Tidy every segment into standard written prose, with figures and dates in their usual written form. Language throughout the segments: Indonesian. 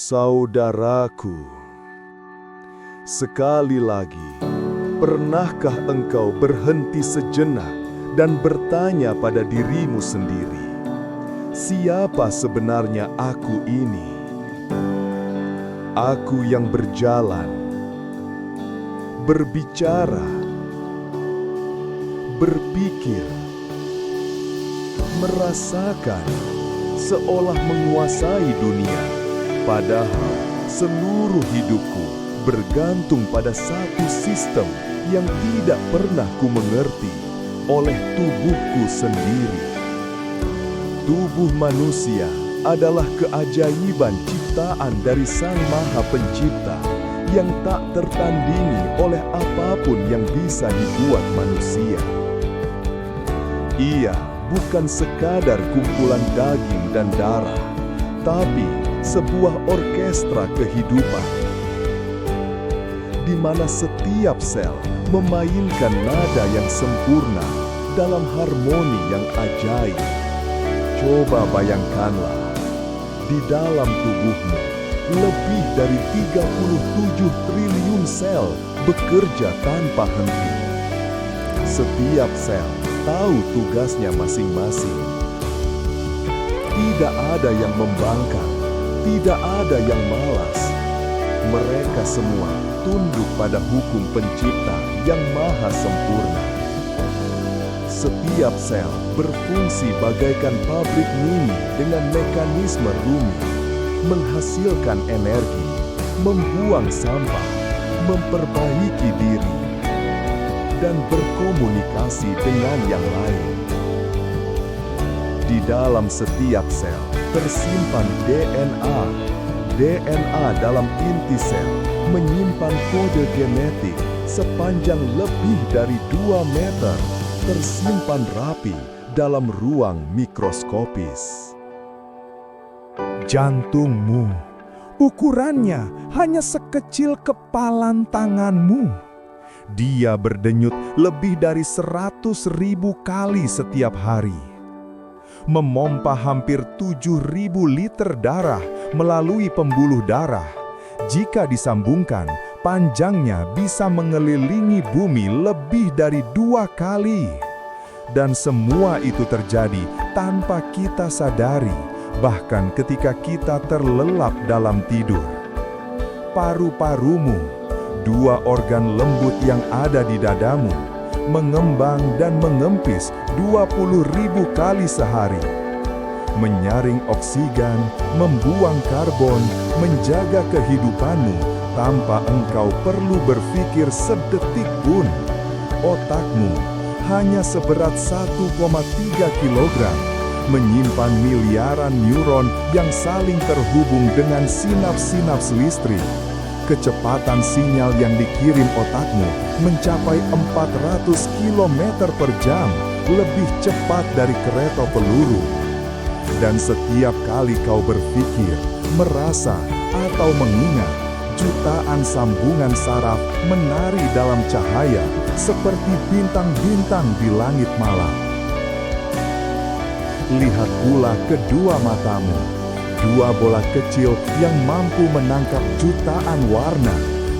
Saudaraku, sekali lagi, pernahkah engkau berhenti sejenak dan bertanya pada dirimu sendiri, siapa sebenarnya aku ini? Aku yang berjalan, berbicara, berpikir, merasakan, seolah menguasai dunia, padahal seluruh hidupku bergantung pada satu sistem yang tidak pernah ku mengerti oleh tubuhku sendiri. Tubuh manusia adalah keajaiban ciptaan dari Sang Maha Pencipta yang tak tertandingi oleh apapun yang bisa dibuat manusia. Ia bukan sekadar kumpulan daging dan darah, tapi sebuah orkestra kehidupan, di mana setiap sel memainkan nada yang sempurna dalam harmoni yang ajaib. Coba bayangkanlah, di dalam tubuhmu lebih dari 37 triliun sel bekerja tanpa henti. Setiap sel tahu tugasnya masing-masing. Tidak ada yang membangkang, tidak ada yang malas. Mereka semua tunduk pada hukum pencipta yang maha sempurna. Setiap sel berfungsi bagaikan pabrik mini dengan mekanisme rumit, menghasilkan energi, membuang sampah, memperbaiki diri, dan berkomunikasi dengan yang lain. Di dalam setiap sel tersimpan DNA. DNA dalam inti sel menyimpan kode genetik sepanjang lebih dari 2 meter, tersimpan rapi dalam ruang mikroskopis. Jantungmu, ukurannya hanya sekecil kepalan tanganmu. Dia berdenyut lebih dari 100.000 kali setiap hari. Memompa hampir 7.000 liter darah melalui pembuluh darah. Jika disambungkan, panjangnya bisa mengelilingi bumi lebih dari 2 kali. Dan semua itu terjadi tanpa kita sadari, bahkan ketika kita terlelap dalam tidur. Paru-parumu, 2 organ lembut yang ada di dadamu, mengembang dan mengempis 20.000 kali sehari. Menyaring oksigen, membuang karbon, menjaga kehidupanmu tanpa engkau perlu berpikir sedetik pun. Otakmu hanya seberat 1,3 kilogram, menyimpan miliaran neuron yang saling terhubung dengan sinaps-sinaps listrik. Kecepatan sinyal yang dikirim otakmu mencapai 400 km per jam, lebih cepat dari kereta peluru. Dan setiap kali kau berpikir, merasa, atau mengingat, jutaan sambungan saraf menari dalam cahaya seperti bintang-bintang di langit malam. Lihat pula kedua matamu, 2 bola kecil yang mampu menangkap jutaan warna,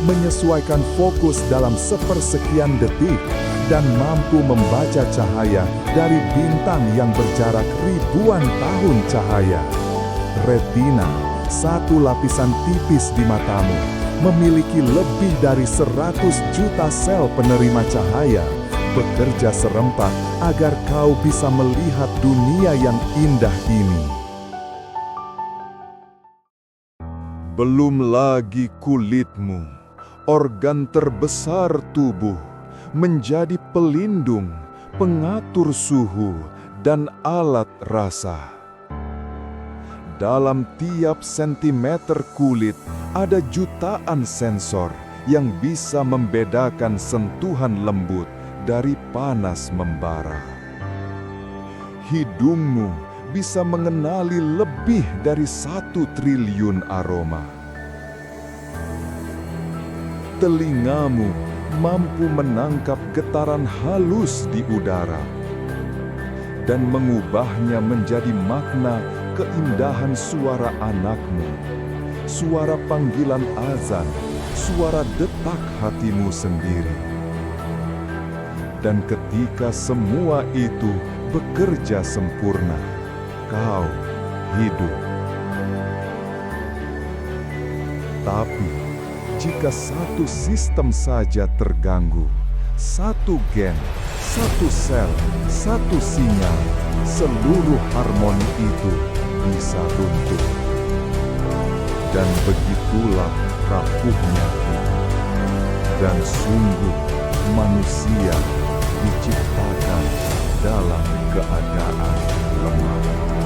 menyesuaikan fokus dalam sepersekian detik, dan mampu membaca cahaya dari bintang yang berjarak ribuan tahun cahaya. Retina, 1 lapisan tipis di matamu, memiliki lebih dari 100 juta sel penerima cahaya, bekerja serempak agar kau bisa melihat dunia yang indah ini. Belum lagi kulitmu, organ terbesar tubuh, menjadi pelindung, pengatur suhu, dan alat rasa. Dalam tiap sentimeter kulit ada jutaan sensor yang bisa membedakan sentuhan lembut dari panas membara. Hidungmu bisa mengenali lebih dari 1 triliun aroma. Telingamu mampu menangkap getaran halus di udara dan mengubahnya menjadi makna keindahan suara anakmu suara panggilan azan, suara detak hatimu sendiri. Dan ketika semua itu bekerja sempurna, kau hidup. Tapi, jika satu sistem saja terganggu, satu gen, satu sel, satu sinyal, seluruh harmoni itu bisa runtuh. Dan begitulah rapuhnya hidup. Dan sungguh manusia diciptakan dalam keadaan lemah.